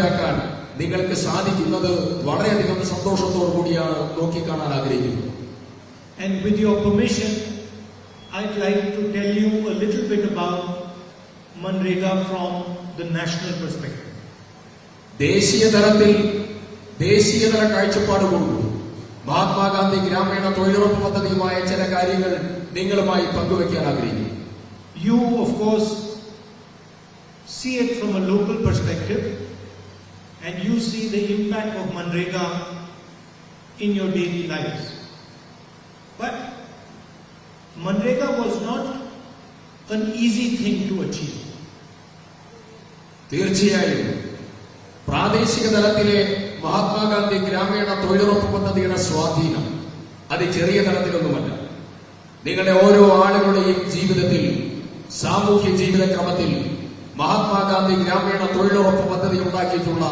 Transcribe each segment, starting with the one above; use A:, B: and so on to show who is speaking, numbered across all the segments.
A: നടപ്പിലാക്കാൻ നിങ്ങൾക്ക് സാധിക്കുന്നത് വളരെയധികം സന്തോഷത്തോടു കൂടിയാണ് നോക്കിക്കാണാൻ ആഗ്രഹിക്കുന്നത്.
B: And with your permission, I'd like to tell you a little bit about Manrega from the national perspective.
A: ദേശീയതല കാഴ്ചപ്പാടുകൊണ്ടുകൂടി Mahatma Gandhi ഗ്രാമീണ തൊഴിലുറപ്പ് പദ്ധതിയുമായ ചില കാര്യങ്ങൾ നിങ്ങളുമായി പങ്കുവയ്ക്കാൻ ആഗ്രഹിക്കുന്നു.
B: You, of course, see it from a local perspective, and you see the impact of Manrega in your daily lives. But Manrega was not an easy thing to achieve.
A: തീർച്ചയായും പ്രാദേശിക തലത്തിലെ മഹാത്മാഗാന്ധി ഗ്രാമീണ തൊഴിലുറപ്പ് പദ്ധതിയുടെ സ്വാധീനം അത് ചെറിയ തലത്തിലൊന്നുമല്ല. നിങ്ങളുടെ ഓരോ ആളുകളുടെയും ജീവിതത്തിൽ, സാമൂഹ്യ ജീവിതക്രമത്തിൽ മഹാത്മാഗാന്ധി ഗ്രാമീണ തൊഴിലുറപ്പ് പദ്ധതി ഉണ്ടാക്കിയിട്ടുള്ള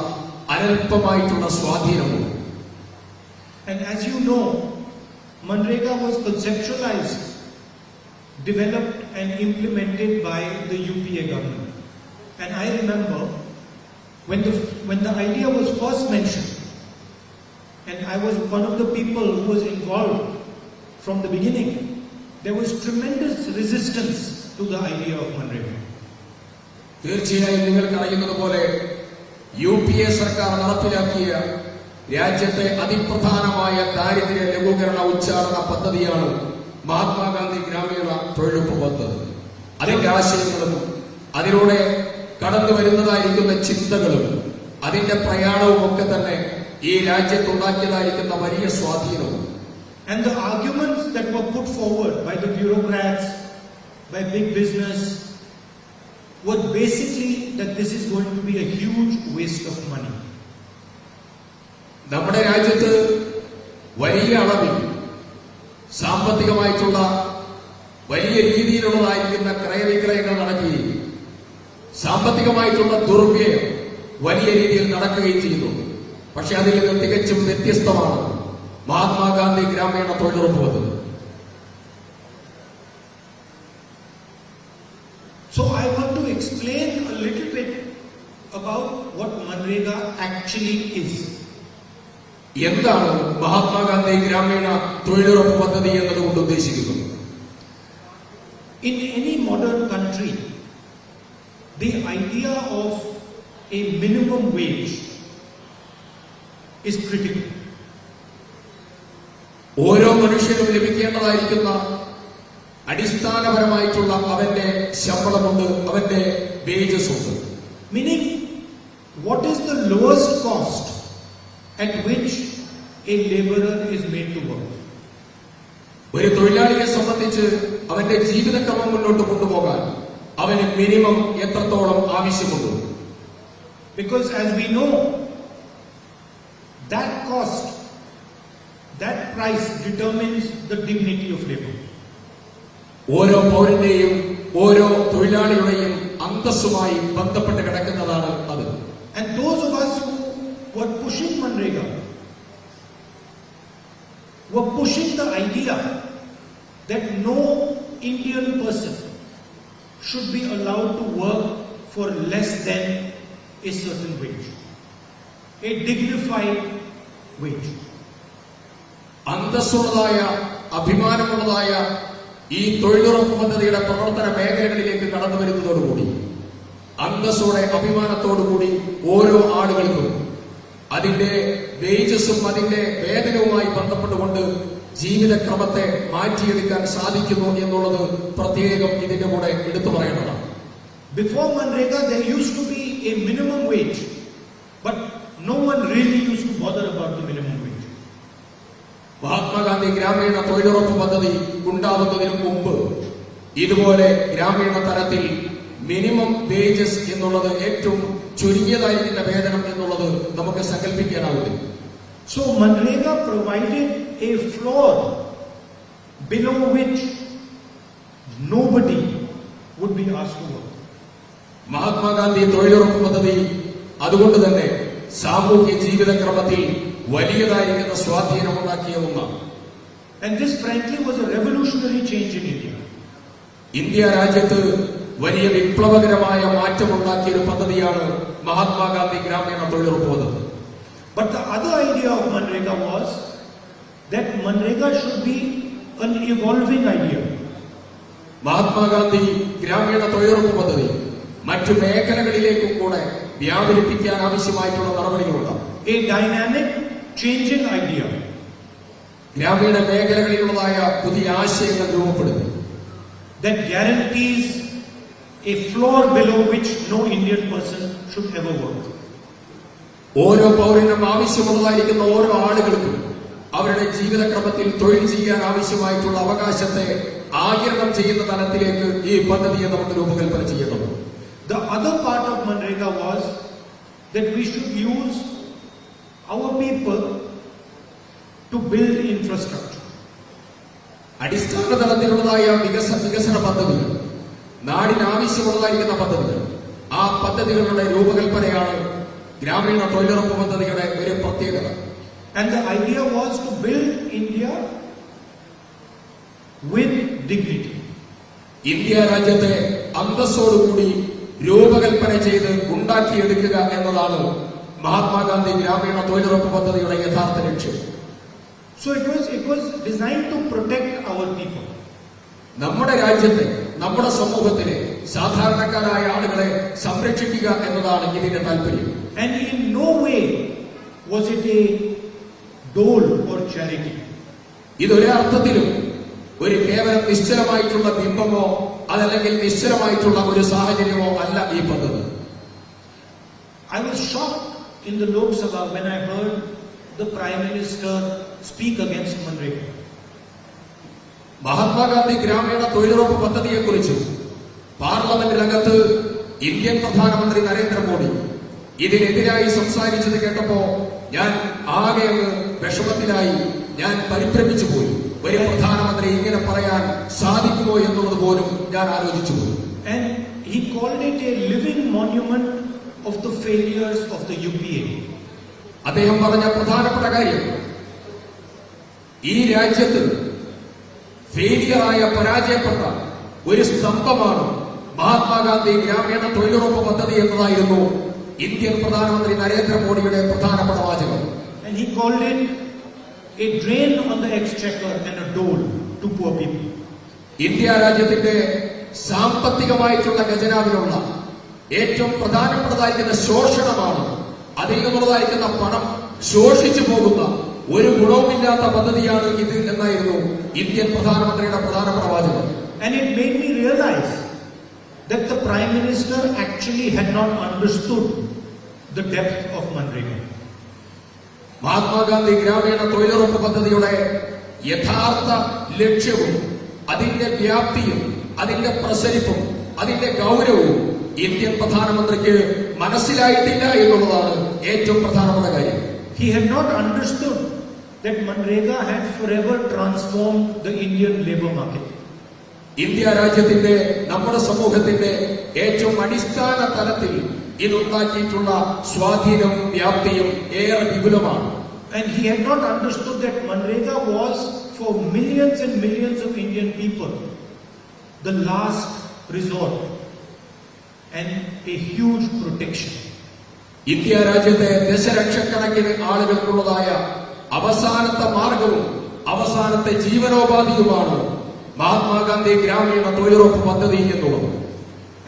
A: അനൽപമായിട്ടുള്ള സ്വാധീനമുണ്ട്.
B: And as you know, Manrega was conceptualized, developed and implemented by the UPA government. And I remember when the idea was first mentioned, and I was one of the people who was involved from the beginning, there was tremendous resistance to the idea of Manrega.
A: തീർച്ചയായും നിങ്ങൾക്കറിയുന്നത് പോലെ UPA സർക്കാർ നടപ്പിലാക്കിയ രാജ്യത്തെ അതിപ്രധാനമായ ദാരിദ്ര്യ ലഘൂകരണ ഉച്ചാരണ പദ്ധതിയാണ് മഹാത്മാഗാന്ധി ഗ്രാമീണ തൊഴിലുറപ്പ് പദ്ധതി. അതിന്റെ ആശയങ്ങളും അതിലൂടെ കടന്നു വരുന്നതായിരിക്കുന്ന ചിന്തകളും അതിന്റെ പ്രയാണവും ഒക്കെ തന്നെ ഈ രാജ്യത്തുണ്ടാക്കിയതായിരിക്കുന്ന വലിയ സ്വാധീനവും.
B: And the arguments that were put forward by the bureaucrats, by big business, were basically that this is going to be a huge waste of money.
A: നമ്മുടെ രാജ്യത്ത് വലിയ അളവിൽ സാമ്പത്തികമായിട്ടുള്ള വലിയ രീതിയിലുള്ളതായിരിക്കുന്ന ക്രയവിക്രയങ്ങൾ നടക്കുകയും സാമ്പത്തികമായിട്ടുള്ള ദുർവ്യയം വലിയ രീതിയിൽ നടക്കുകയും ചെയ്യുന്നുണ്ട്. പക്ഷെ അതിൽ നിന്ന് തികച്ചും വ്യത്യസ്തമാണ് മഹാത്മാഗാന്ധി ഗ്രാമീണ തൊഴിലുറപ്പ് പദ്ധതി.
B: So I want to explain a little bit about what Manrega actually is.
A: എന്താണ് മഹാത്മാഗാന്ധി ഗ്രാമീണ തൊഴിലുറപ്പ് പദ്ധതി എന്നതുകൊണ്ട് ഉദ്ദേശിക്കുന്നത്?
B: In any modern country, the idea of a minimum wage is critical.
A: ഓരോ മനുഷ്യനും ലഭിക്കേണ്ടതായിരിക്കുന്ന അടിസ്ഥാനപരമായിട്ടുള്ള അവന്റെ ശമ്പളമുണ്ട്, അവന്റെ വേജസ് ഉണ്ട്.
B: Meaning, what is the lowest cost at which a laborer is made to work?
A: ഒരു തൊഴിലാളിയെ സംബന്ധിച്ച് അവന്റെ ജീവിതക്രമം മുന്നോട്ട് കൊണ്ടുപോകാൻ അവന് മിനിമം എത്രത്തോളം ആവശ്യമുണ്ട്?
B: Because as we know, that cost, that price determines the dignity of labor.
A: ഓരോ പൗരന്റെയും ഓരോ തൊഴിലാളിയുടെയും അന്തസ്സുമായി ബന്ധപ്പെട്ട് കിടക്കുന്നതാണ് അത്.
B: And those of us who were pushing Manrega were pushing the idea that no Indian person should be allowed to work for less than a certain wage, a dignified wage.
A: അന്തസ്സുള്ളതായ അഭിമാനമുള്ളതായ ഈ തൊഴിലുറപ്പ് പദ്ധതിയുടെ പ്രവർത്തന മേഖലകളിലേക്ക് കടന്നു വരുന്നതോടുകൂടി അന്തസ്സോടെ അഭിമാനത്തോടുകൂടി ഓരോ ആളുകൾക്കും അതിന്റെ വേജസും അതിന്റെ വേതനവുമായി ബന്ധപ്പെട്ടുകൊണ്ട് ജീവിതക്രമത്തെ മാറ്റിയെടുക്കാൻ സാധിക്കുന്നു എന്നുള്ളത് പ്രത്യേകം ഇതിന്റെ കൂടെ എടുത്തു പറയേണ്ടതാണ്.
B: Before Manrega, there used to be a minimum wage, but no one really used to bother about the minimum wage.
A: Mahatma Gandhi ഗ്രാമീണ തൊഴിലുറപ്പ് പദ്ധതി ഉണ്ടാവുന്നതിന് മുമ്പ് ഇതുപോലെ ഗ്രാമീണ തലത്തിൽ മിനിമം വേജസ് എന്നുള്ളത് ഏറ്റവും ചുരുങ്ങിയതായിരിക്കുന്ന വേതനം എന്നുള്ളത് നമുക്ക് സങ്കല്പിക്കാനാവില്ല.
B: So Manrega provided a floor below which nobody would be asked to work.
A: Mahatma Gandhi തൊഴിലുറപ്പ് പദ്ധതി അതുകൊണ്ട് തന്നെ സാമൂഹ്യ ജീവിതക്രമത്തിൽ വലിയതായിരിക്കുന്ന സ്വാധീനമുണ്ടാക്കിയ ഒന്നാണ്.
B: And this frankly was a revolutionary change in India.
A: India രാജ്യത്ത് വലിയ വിപ്ലവകരമായ മാറ്റമുണ്ടാക്കിയ ഒരു പദ്ധതിയാണ് മഹാത്മാഗാന്ധി ഗ്രാമീണ തൊഴിലുറപ്പ് പദ്ധതി.
B: But the other idea of Manrega was that Manrega should be an evolving idea.
A: Mahatma Gandhi ഗ്രാമീണ തൊഴിലുറപ്പ് പദ്ധതി മറ്റു മേഖലകളിലേക്കും കൂടെ വ്യാപരിപ്പിക്കാൻ ആവശ്യമായിട്ടുള്ള നടപടികളുണ്ട്.
B: A dynamic, changing idea.
A: ഗ്രാമീണ മേഖലകളിലുള്ളതായ പുതിയ ആശയങ്ങൾ രൂപപ്പെടുന്നു.
B: That guarantees a floor below which no Indian person should ever work.
A: ഓരോ പൗരനും ആവശ്യമുള്ളതായിരിക്കുന്ന ഓരോ ആളുകൾക്കും അവരുടെ ജീവിതക്രമത്തിൽ തൊഴിൽ ചെയ്യാൻ ആവശ്യമായിട്ടുള്ള അവകാശത്തെ ആഗിരണം ചെയ്യുന്ന തലത്തിലേക്ക് ഈ പദ്ധതിയെ നമുക്ക് രൂപകൽപ്പന ചെയ്യണം.
B: The other part of Manrega was that we should use our people to build infrastructure.
A: അടിസ്ഥാന തലത്തിലുള്ളതായ വികസന പദ്ധതികൾ, നാടിന് ആവശ്യമുള്ളതായിരിക്കുന്ന പദ്ധതികൾ, ആ പദ്ധതികളുടെ രൂപകൽപ്പനയാണ് ഗ്രാമീണ തൊഴിലുറപ്പ് പദ്ധതിയുടെ ഒരു പ്രത്യേകത.
B: And the idea was to build India with dignity.
A: India രാജ്യത്തെ അന്തസ്സോടുകൂടി രൂപകൽപ്പന ചെയ്ത് ഉണ്ടാക്കിയെടുക്കുക എന്നതാണ് മഹാത്മാഗാന്ധി ഗ്രാമീണ തൊഴിലുറപ്പ് പദ്ധതിയുടെ യഥാർത്ഥ ലക്ഷ്യം.
B: So it was designed to protect our people.
A: നമ്മുടെ രാജ്യത്തെ, നമ്മുടെ സമൂഹത്തിലെ സാധാരണക്കാരായ ആളുകളെ സംരക്ഷിക്കുക എന്നതാണ് ഇതിന്റെ താല്പര്യം.
B: And in no way was it a dole or charity.
A: ഇതൊരർത്ഥത്തിലും ഒരു കേവലം നിശ്ചലമായിട്ടുള്ള ബിംബമോ അതല്ലെങ്കിൽ നിശ്ചലമായിട്ടുള്ള ഒരു സാഹചര്യമോ അല്ല ഈ പദ്ധതി.
B: I was shocked in the Lok Sabha when I heard the Prime Minister speak against Manrega.
A: Mahatma Gandhi ഗ്രാമീണ തൊഴിലുറപ്പ് പദ്ധതിയെക്കുറിച്ച് പാർലമെന്റിനകത്ത് ഇന്ത്യൻ പ്രധാനമന്ത്രി നരേന്ദ്രമോദി ഇതിനെതിരായി സംസാരിച്ചത് കേട്ടപ്പോ ഞാൻ ആകെ അങ്ങ് വിഷമത്തിലായി, ഞാൻ പരിഭ്രമിച്ചു പോയി. ഒരു പ്രധാനമന്ത്രി ഇങ്ങനെ പറയാൻ സാധിക്കുമോ എന്നുള്ളത് പോലും ഞാൻ ആലോചിച്ചു പോയി.
B: And he called it a living monument of the failures of the UPA.
A: അദ്ദേഹം പറഞ്ഞ പ്രധാനപ്പെട്ട കാര്യം, ഈ രാജ്യത്ത് ഫെയിലിയറായ, പരാജയപ്പെട്ട ഒരു സ്തംഭമാണ് മഹാത്മാഗാന്ധി ഗ്രാമീണ തൊഴിലുറപ്പ് പദ്ധതി എന്നതായിരുന്നു ഇന്ത്യൻ പ്രധാനമന്ത്രി നരേന്ദ്രമോദിയുടെ പ്രധാനപ്പെട്ട വാചകം.
B: And he called it a drain on the exchequer and a dole to poor people.
A: India രാജ്യത്തിന്റെ സാമ്പത്തികമായിട്ടുള്ള ഖജനാവിലുള്ള ഏറ്റവും പ്രധാനപ്പെട്ടതായിരിക്കുന്ന ശോഷണമാണ്, അതിൽ നിന്നുള്ളതായിരിക്കുന്ന പണം ശോഷിച്ചു പോകുന്ന ഒരു ഗുണവുമില്ലാത്ത പദ്ധതിയാണ് ഇത് എന്നായിരുന്നു ഇന്ത്യൻ പ്രധാനമന്ത്രിയുടെ പ്രധാനപ്പെട്ട വാചകം.
B: And it made me realize that the Prime Minister actually had not understood the depth of Manrega.
A: Mahatma Gandhi ഗ്രാമീണ തൊഴിലുറപ്പ് പദ്ധതിയുടെ യഥാർത്ഥ ലക്ഷ്യവും അതിന്റെ വ്യാപ്തിയും അതിന്റെ പ്രസരിപ്പും അതിന്റെ ഗൗരവവും ഇന്ത്യൻ പ്രധാനമന്ത്രിക്ക് മനസ്സിലായിട്ടില്ല എന്നുള്ളതാണ് ഏറ്റവും പ്രധാനപ്പെട്ട കാര്യം.
B: He had not understood that Manrega had forever transformed the Indian labour market.
A: India രാജ്യത്തിന്റെ, നമ്മുടെ സമൂഹത്തിന്റെ ഏറ്റവും അടിസ്ഥാന തലത്തിൽ ഇതുണ്ടാക്കിയിട്ടുള്ള സ്വാധീനവും വ്യാപ്തിയും ഏറെ വിപുലമാണ്.
B: And he had not understood that Manrega was for millions and millions of Indian people the last resort and a huge protection.
A: India രാജ്യത്തെ ദശലക്ഷക്കണക്കിന് ആളുകൾക്കുള്ളതായ അവസാനത്തെ മാർഗവും അവസാനത്തെ ജീവനോപാധിയുമാണ് മഹാത്മാഗാന്ധി ഗ്രാമീണ തൊഴിലുറപ്പ് പദ്ധതി എന്നുള്ളത്.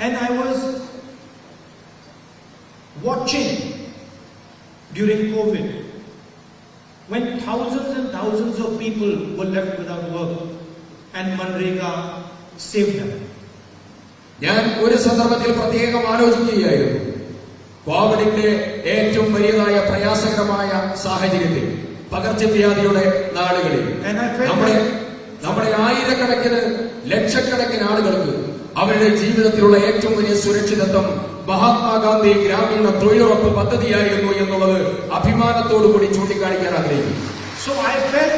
B: And I was watching during COVID when thousands and thousands of people were left without work and Manrega saved them.
A: ഞാൻ ഒരു സന്ദർഭത്തിൽ പ്രത്യേകം ആലോചിക്കുകയായിരുന്നു, കോവിഡിന്റെ ഏറ്റവും വലിയതായ പ്രയാസകരമായ സാഹചര്യത്തിൽ, പകർച്ചവ്യാധിയുടെ നാളുകളിൽ നമ്മുടെ ആയിരക്കണക്കിന് ലക്ഷക്കണക്കിന് ആളുകൾക്ക് അവരുടെ ജീവിതത്തിലുള്ള ഏറ്റവും വലിയ സുരക്ഷിതത്വം മഹാത്മാഗാന്ധി ഗ്രാമീണ തൊഴിലുറപ്പ് പദ്ധതിയായിരുന്നു എന്നുള്ളത് അഭിമാനത്തോടുകൂടി ചൂണ്ടിക്കാണിക്കാൻ ആഗ്രഹിക്കുന്നു.
B: So I felt,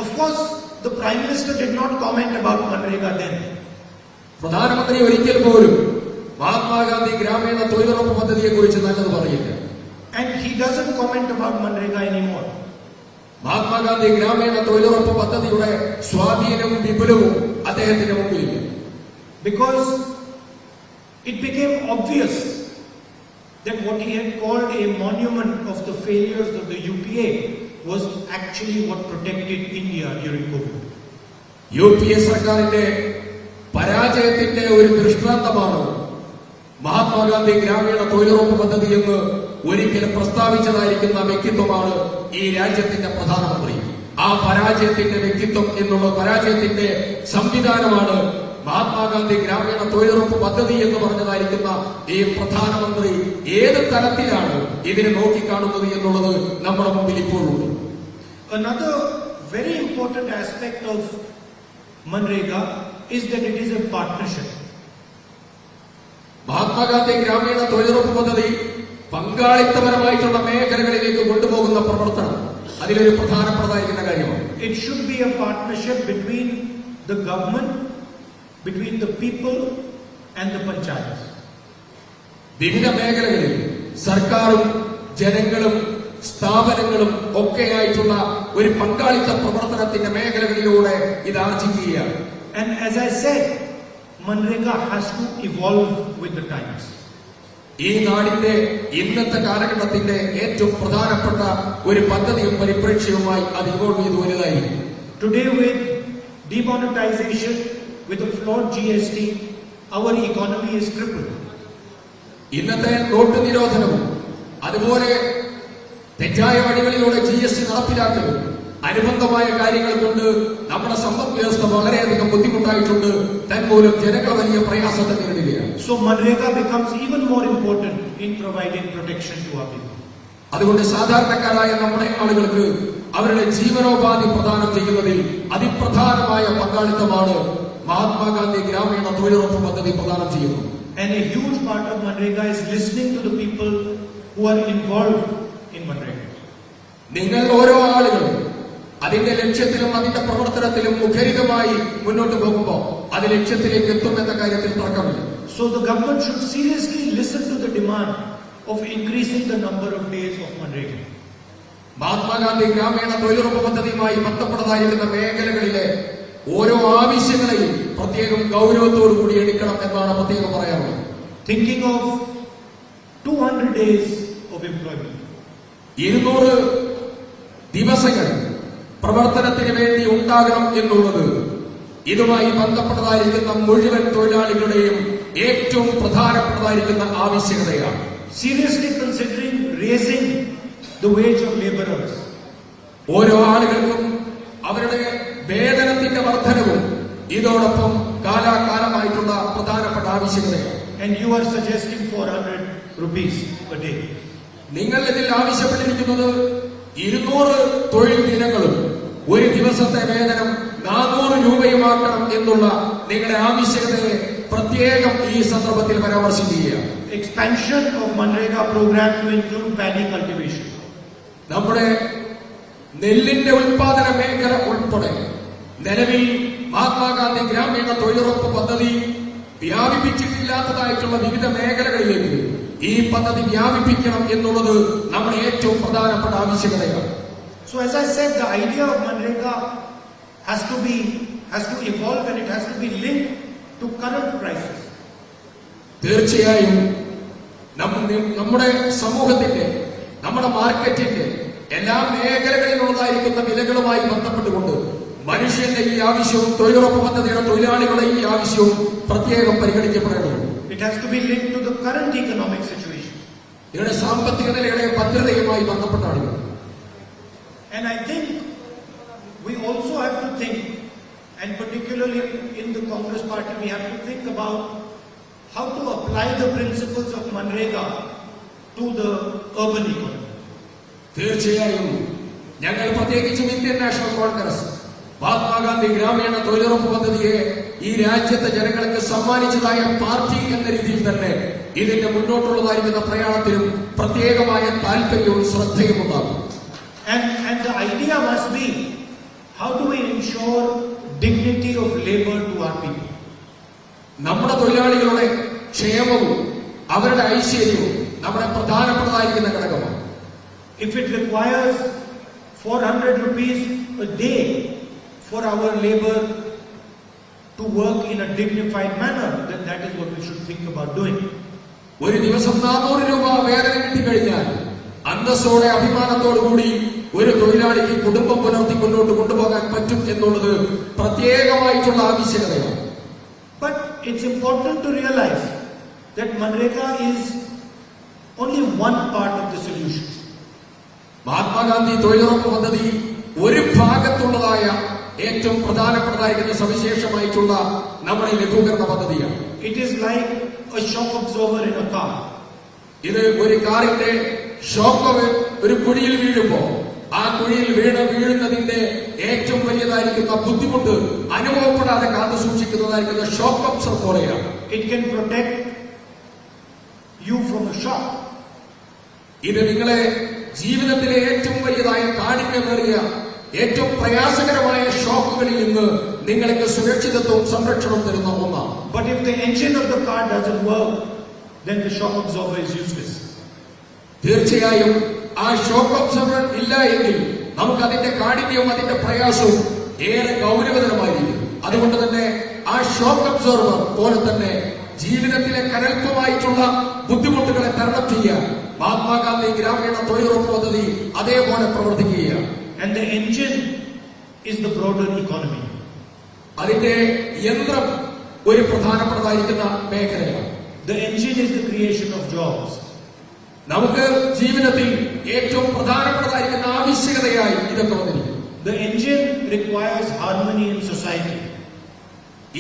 B: of course, the Prime Minister did not comment about Manrega then.
A: പ്രധാനമന്ത്രി ഒരിക്കൽ പോലും മഹാത്മാഗാന്ധി ഗ്രാമീണ തൊഴിലുറപ്പ് പദ്ധതിയെ കുറിച്ച് നല്ലത് പറയില്ല.
B: And he doesn't comment about Manrega anymore.
A: Mahatma Gandhi ഗ്രാമീണ തൊഴിലുറപ്പ് പദ്ധതിയുടെ സ്വാധീനവും വിപുലവും അദ്ദേഹത്തിന്റെ മുമ്പിലില്ല.
B: Because it became obvious that what he had called a monument of the failures of the UPA was actually what protected India during COVID.
A: UPA സർക്കാരിന്റെ പരാജയത്തിന്റെ ഒരു ദൃഷ്ടാന്തമാണ് മഹാത്മാഗാന്ധി ഗ്രാമീണ തൊഴിലുറപ്പ് പദ്ധതി എന്ന് ഒരിക്കൽ പ്രസ്താവിച്ചതായിരിക്കുന്ന വ്യക്തിത്വമാണ് ഈ രാജ്യത്തിന്റെ പ്രധാനമന്ത്രി. ആ പരാജയത്തിന്റെ വ്യക്തിത്വം എന്നുള്ള പരാജയത്തിന്റെ സംവിധാനമാണ് മഹാത്മാഗാന്ധി ഗ്രാമീണ തൊഴിലുറപ്പ് പദ്ധതി എന്ന് പറഞ്ഞതായിരിക്കുന്ന ഈ പ്രധാനമന്ത്രി ഏത് തലത്തിലാണ് ഇതിനെ നോക്കിക്കാണുന്നത് എന്നുള്ളത് നമ്മുടെ മുമ്പിൽ ഇപ്പോഴുണ്ട്.
B: Another very important aspect of Manrega is that it is a partnership.
A: Mahatma Gandhi ഗ്രാമീണ തൊഴിലുറപ്പ് പദ്ധതി പങ്കാളിത്തപരമായിട്ടുള്ള മേഖലകളിലേക്ക് കൊണ്ടുപോകുന്ന പ്രവർത്തനം അതിലൊരു പ്രധാനപ്പെട്ടതായിരിക്കുന്ന കാര്യമാണ്.
B: It should be a partnership between the government, between the people and the panchayats.
A: വിവിധ മേഖലകളിൽ സർക്കാരും ജനങ്ങളും സ്ഥാപനങ്ങളും ഒക്കെയായിട്ടുള്ള ഒരു പങ്കാളിത്ത പ്രവർത്തനത്തിന്റെ മേഖലകളിലൂടെ ഇത് ആർജിക്കുകയാണ്.
B: And as I said, Manrega has to evolve with the times.
A: ഈ നാടിന്റെ ഇന്നത്തെ കാലഘട്ടത്തിന്റെ ഏറ്റവും പ്രധാനപ്പെട്ട ഒരു പദ്ധതിയും പരിപ്രേക്ഷ്യവുമായി അത് ഇവോൾവ് ചെയ്ത് വലുതായിരിക്കും.
B: Today with demonetization, with a flawed GST, our economy is crippled.
A: ഇന്നത്തെ നോട്ട് നിരോധനവും അതുപോലെ തെറ്റായ വഴികളിലൂടെ GST നടപ്പിലാക്കലും അനുബന്ധമായ കാര്യങ്ങൾ കൊണ്ട് നമ്മുടെ സമ്പദ് വ്യവസ്ഥ വളരെയധികം ബുദ്ധിമുട്ടായിട്ടുണ്ട്. തന്മൂലം ജനങ്ങൾ വലിയ പ്രയാസത്തെ നേരിടുകയാണ്.
B: So Manrega becomes even more important in providing protection to our people.
A: അതുകൊണ്ട് സാധാരണക്കാരായ നമ്മുടെ ആളുകൾക്ക് അവരുടെ ജീവനോപാധി പ്രദാനം ചെയ്യുന്നതിൽ അതിപ്രധാനമായ പങ്കാളിത്തമാണ് മഹാത്മാഗാന്ധി ഗ്രാമീണ തൊഴിലുറപ്പ് പദ്ധതി പ്രദാനം ചെയ്യുന്നത്.
B: And a huge part of Manrega is listening to the people who are involved in Manrega.
A: നിങ്ങൾ ഓരോ ആളുകളും അതിന്റെ ലക്ഷ്യത്തിലും അതിന്റെ പ്രവർത്തനത്തിലും മുഖരിതമായി മുന്നോട്ട് പോകുമ്പോൾ അത് ലക്ഷ്യത്തിലേക്ക് എത്തുമെന്ന കാര്യത്തിൽ തർക്കമില്ല.
B: So the government should seriously listen to the demand of increasing the number of days of Manrega.
A: Mahatma Gandhi ഗ്രാമീണ തൊഴിലുറപ്പ് പദ്ധതിയുമായി ബന്ധപ്പെട്ടതായിരിക്കുന്ന മേഖലകളിലെ ഓരോ ആവശ്യങ്ങളെയും പ്രത്യേകം ഗൗരവത്തോടു കൂടി എടുക്കണം എന്നാണ് പ്രത്യേകം പറയാറുള്ളത്.
B: Thinking of 200 days of employment.
A: 200 ദിവസങ്ങൾ പ്രവർത്തനത്തിന് വേണ്ടി ഉണ്ടാകണം എന്നുള്ളത് ഇതുമായി ബന്ധപ്പെട്ടതായിരിക്കുന്ന മുഴുവൻ തൊഴിലാളികളുടെയും ഏറ്റവും പ്രധാനപ്പെട്ടതായിരിക്കുന്ന ആവശ്യകതയാണ്.
B: Seriously considering raising the wage of laborers.
A: ഓരോ ആളുകൾക്കും അവരുടെ വേതനത്തിന്റെ വർധനവും ഇതോടൊപ്പം കാലാകാലമായിട്ടുള്ള പ്രധാനപ്പെട്ട ആവശ്യകതയാണ്.
B: And you are suggesting 400 rupees per day.
A: നിങ്ങൾ ഇതിൽ ആവശ്യപ്പെട്ടിരിക്കുന്നത് 200 തൊഴിൽ ദിനങ്ങളും ഒരു ദിവസത്തെ വേതനം 400 രൂപയുമാക്കണം എന്നുള്ള നിങ്ങളുടെ ആവശ്യകതയെ പ്രത്യേകം ഈ സന്ദർഭത്തിൽ പരാമർശിക്കുകയാണ്.
B: Expansion of Manrega program to include paddy cultivation.
A: നമ്മുടെ നെല്ലിന്റെ ഉൽപാദന മേഖല ഉൾപ്പെടെ നിലവിൽ മഹാത്മാഗാന്ധി ഗ്രാമീണ തൊഴിലുറപ്പ് പദ്ധതി വ്യാപിപ്പിച്ചിട്ടില്ലാത്തതായിട്ടുള്ള വിവിധ മേഖലകളിലേക്ക് ഈ പദ്ധതി വ്യാപിപ്പിക്കണം എന്നുള്ളത് നമ്മുടെ ഏറ്റവും പ്രധാനപ്പെട്ട ആവശ്യകതയാണ്.
B: So as I said, the idea of Manrega has to evolve and it has to be linked to current prices.
A: തീർച്ചയായും നമ്മുടെ സമൂഹത്തിന്റെ നമ്മുടെ മാർക്കറ്റിന്റെ എല്ലാ മേഖലകളിലുള്ളതായിരിക്കുന്ന വിലകളുമായി ബന്ധപ്പെട്ടുകൊണ്ട് മനുഷ്യന്റെ ഈ ആവശ്യവും തൊഴിലുറപ്പ് പദ്ധതിയുടെ തൊഴിലാളികളുടെ ഈ ആവശ്യവും പ്രത്യേകം പരിഗണിക്കപ്പെടേണ്ടതുണ്ട്.
B: It has to be linked to the current economic situation.
A: ഇതിന്റെ സാമ്പത്തിക നിലയുടെ ഭദ്രതയുമായി ബന്ധപ്പെട്ടാണ്.
B: And I think we also have to think, and particularly in the Congress party, we have to think about how to apply the principles of Manrega to the urban economy.
A: തീർച്ചയായും ഞങ്ങൾ പ്രത്യേകിച്ചും Indian national Congress Mahatma Gandhi ഗ്രാമീണ തൊഴിലുറപ്പ് പദ്ധതിയെ ഈ രാജ്യത്തെ ജനങ്ങൾക്ക് സമ്മാനിച്ചതായ party എന്ന രീതിയിൽ തന്നെ ഇതിന്റെ മുന്നോട്ടുള്ളതായിരിക്കുന്ന പ്രയാണത്തിലും പ്രത്യേകമായ താല്പര്യവും ശ്രദ്ധയും ഉണ്ടാകും.
B: And the idea must be, how do we ensure dignity of labor to our people?
A: നമ്മുടെ തൊഴിലാളികളുടെ ക്ഷേമവും അവരുടെ ഐശ്വര്യവും നമ്മുടെ പ്രധാനപ്പെട്ടതായിരിക്കുന്ന ഘടകമാണ്.
B: If it requires 400 rupees a day for our labor to work in a dignified manner, then that is what we should think about doing.
A: ഒരു ദിവസം 400 രൂപ വേതനം കിട്ടിക്കഴിഞ്ഞാൽ അന്തസ്സോടെ അഭിമാനത്തോടുകൂടി ഒരു തൊഴിലാളിക്ക് കുടുംബം പുലർത്തി മുന്നോട്ട് കൊണ്ടുപോകാൻ പറ്റും എന്നുള്ളത് പ്രത്യേകമായിട്ടുള്ള ആവശ്യകതയാണ്.
B: But it's important to realize that Manrega is only one part of the solution.
A: Mahatma Gandhi തൊഴിലുറപ്പ് പദ്ധതി ഒരു ഭാഗത്തുള്ളതായ ഏറ്റവും പ്രധാനപ്പെട്ടതായിരിക്കുന്ന സവിശേഷമായിട്ടുള്ള നമ്മുടെ ഈ ലഘൂകരണ പദ്ധതിയാണ്.
B: It is like a shock absorber in a car.
A: ഇത് ഒരു കാറിന്റെ ഷോക്ക് ഒരു കുഴിയിൽ വീഴുമ്പോ ആ കുഴിയിൽ വീഴുന്നതിന്റെ ഏറ്റവും വലിയതായിരിക്കുന്ന ബുദ്ധിമുട്ട് അനുഭവപ്പെടാതെ കാത്തു സൂക്ഷിക്കുന്നതായിരിക്കുന്ന ഷോക്ക് അബ്സർവർ പോലെയാണ്.
B: It can protect you from a shock.
A: ഇത് നിങ്ങളെ ജീവിതത്തിലെ ഏറ്റവും വലിയതായ കാഠിന്യമേറിയ ഏറ്റവും പ്രയാസകരമായ ഷോക്കുകളിൽ നിന്ന് നിങ്ങൾക്ക് സുരക്ഷിതത്വവും സംരക്ഷണവും തരുന്ന ഒന്നാണ്.
B: But if the engine of the car doesn't work, then the shock absorber is useless.
A: തീർച്ചയായും ആ ഷോക്ക് അബ്സോർബർ ഇല്ല എങ്കിൽ നമുക്ക് അതിന്റെ കാഠിന്യവും അതിന്റെ പ്രയാസവും ഏറെ ഗൗരവതരമായിരിക്കും. അതുകൊണ്ട് തന്നെ ആ ഷോക്ക് അബ്സോർബർ പോലെ തന്നെ ജീവിതത്തിലെ കനൽപ്പമായിട്ടുള്ള ബുദ്ധിമുട്ടുകളെ തരണം ചെയ്യാൻ മഹാത്മാഗാന്ധി ഗ്രാമീണ തൊഴിലുറപ്പ് പദ്ധതി അതേപോലെ പ്രവർത്തിക്കുകയാണ്.
B: And the engine is the broader economy.
A: അതിന്റെ യന്ത്രം ഒരു പ്രധാനപ്പെട്ടതായിരിക്കുന്ന മേഖലയാണ്.
B: The engine is the creation of jobs.
A: നമുക്ക് ജീവിതത്തിൽ ഏറ്റവും പ്രധാനപ്പെട്ടതായിരിക്കുന്ന ആവശ്യകതയായി ഇതൊക്കെ വന്നിരിക്കുന്നു.
B: The engine requires harmony in society.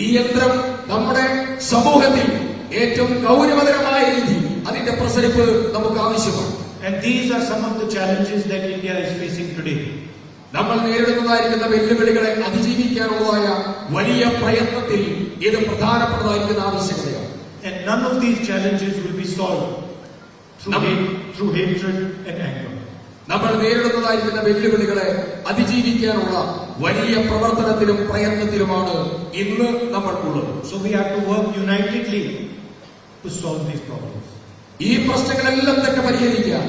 A: ഈ യന്ത്രം നമ്മുടെ സമൂഹത്തിൽ ഏറ്റവും ഗൗരവതരമായ രീതി അതിന്റെ പ്രസരിപ്പ് നമുക്ക് ആവശ്യമാണ്.
B: And these are some of the challenges that India is facing today.
A: നമ്മൾ നേരിടുന്നതായിരിക്കുന്ന വെല്ലുവിളികളെ അതിജീവിക്കാനുള്ളതായ വലിയ പ്രയത്നത്തിൽ ഇത് പ്രധാനപ്പെട്ടതായിരിക്കുന്ന ആവശ്യകതയാണ്.
B: And none of these challenges will be solved through hatred and anger.
A: നമ്മൾ നേരിടുന്നതായിരിക്കുന്ന വെല്ലുവിളികളെ അതിജീവിക്കാനുള്ള വലിയ പ്രവർത്തനത്തിലും പ്രയത്നത്തിലുമാണ് ഇന്ന് നമ്മൾ ഉള്ളത്.
B: So we have to work unitedly to solve these problems.
A: ഈ പ്രശ്നങ്ങളെല്ലാം തന്നെ പരിഹരിക്കാൻ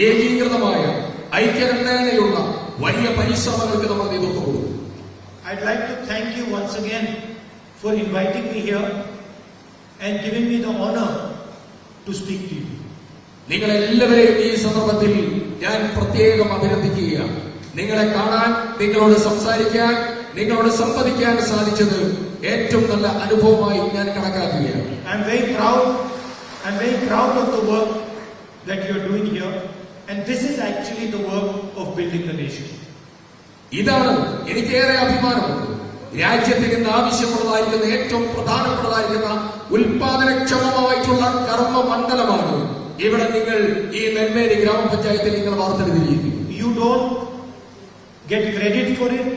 A: ഏകീകൃതമായ ഐക്യകണ്ഠേനയുള്ള വലിയ പരിശ്രമങ്ങൾക്ക് നമ്മൾ നേതൃത്വം കൊടുക്കും.
B: I'd like to thank you once again for inviting me here and giving me the honor to speak to you.
A: നിങ്ങളെല്ലാവരെയും ഈ സന്ദർഭത്തിൽ ഞാൻ പ്രത്യേകം അഭിനന്ദിക്കുകയാണ്. നിങ്ങളെ കാണാൻ, നിങ്ങളോട് സംസാരിക്കാൻ, നിങ്ങളോട് സംവദിക്കാൻ സാധിച്ചത് ഏറ്റവും നല്ല അനുഭവമായി ഞാൻ കണക്കാക്കുകയാണ്.
B: I'm very proud of the work that you're doing here, and this is actually the work of building the nation.
A: ഇതാണ് എനിക്കേറെ അഭിമാനമുണ്ട്. രാജ്യത്തിന് ഇന്ന് ആവശ്യമുള്ളതായിരിക്കുന്ന ഏറ്റവും പ്രധാനപ്പെട്ടതായിരിക്കുന്ന ഉൽപാദനക്ഷമമായിട്ടുള്ള കർമ്മ മണ്ഡലമാണ് ഇവിടെ നിങ്ങൾ ഈ നെന്മേരി ഗ്രാമപഞ്ചായത്തിൽ നിങ്ങൾ വാർത്തെടുത്തിരിക്കുന്നു.
B: You don't get credit for it.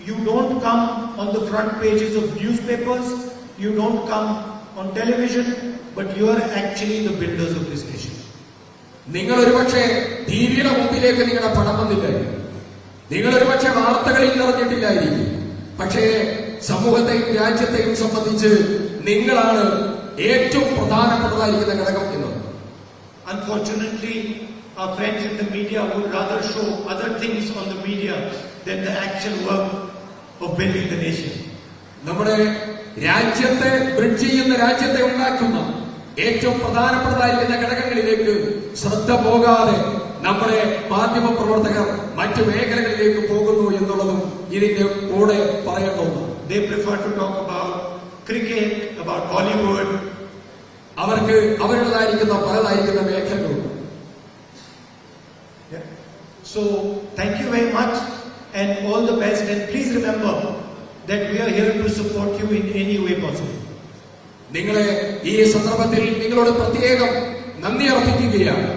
B: You don't come on the front pages of newspapers. You don't come on television, but you are actually the builders of this nation.
A: നിങ്ങൾ ഒരുപക്ഷെ ടിവിയുടെ മുമ്പിലേക്ക് നിങ്ങളുടെ പണം വന്നില്ലായിരിക്കും, നിങ്ങൾ ഒരുപക്ഷെ വാർത്തകളിൽ നിറഞ്ഞിട്ടില്ലായിരിക്കും. പക്ഷേ സമൂഹത്തെയും രാജ്യത്തെയും സംബന്ധിച്ച് നിങ്ങളാണ് ഏറ്റവും പ്രധാനപ്പെട്ടതായിരിക്കുന്ന ഘടകം എന്ന്.
B: Unfortunately, our friends in the media would rather show other things on the media than the actual work of building the nation.
A: നമ്മുടെ രാജ്യത്തെ ബ്രിഡ്ജ് ചെയ്യുന്ന, രാജ്യത്തെ ഉണ്ടാക്കുന്ന ഏറ്റവും പ്രധാനപ്പെട്ടതായിരിക്കുന്ന ഘടകങ്ങളിലേക്ക് ശ്രദ്ധ പോകാതെ നമ്മുടെ മാധ്യമ പ്രവർത്തകർ മറ്റു മേഖലകളിലേക്ക് പോകുന്നു എന്നുള്ളതും ഇതിന്റെ കൂടെ പറയേണ്ടതാണ്.
B: They prefer to talk about cricket, about Hollywood.
A: അവർക്ക് അവരുടേതായിരിക്കുന്ന പലതായിരിക്കുന്ന മേഖലകളുണ്ട്.
B: So thank you very much and all the best, and please remember that we are here to support you in any way possible.
A: നിങ്ങളെ ഈ സന്ദർഭത്തിൽ നിങ്ങളോട് പ്രത്യേകം നന്ദി അർപ്പിക്കുകയാണ്.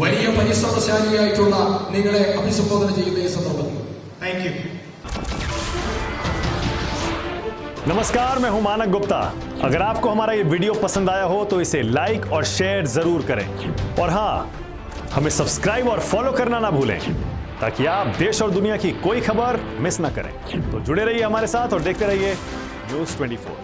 A: വലിയ പരിശ്രമശാലിയായിട്ടുള്ള നിങ്ങളെ അഭിസംബോധന ചെയ്യുന്ന ഈ സന്ദർഭത്തിൽ
B: Thank you.
C: नमस्कार, मैं हूं मानक गुप्ता। अगर आपको हमारा ये वीडियो पसंद आया हो तो इसे लाइक और शेयर जरूर करें, और हाँ, हमें सब्सक्राइब और फॉलो करना ना भूलें ताकि आप देश और दुनिया की कोई खबर मिस ना करें। तो जुड़े रहिए हमारे साथ और देखते रहिए News 24।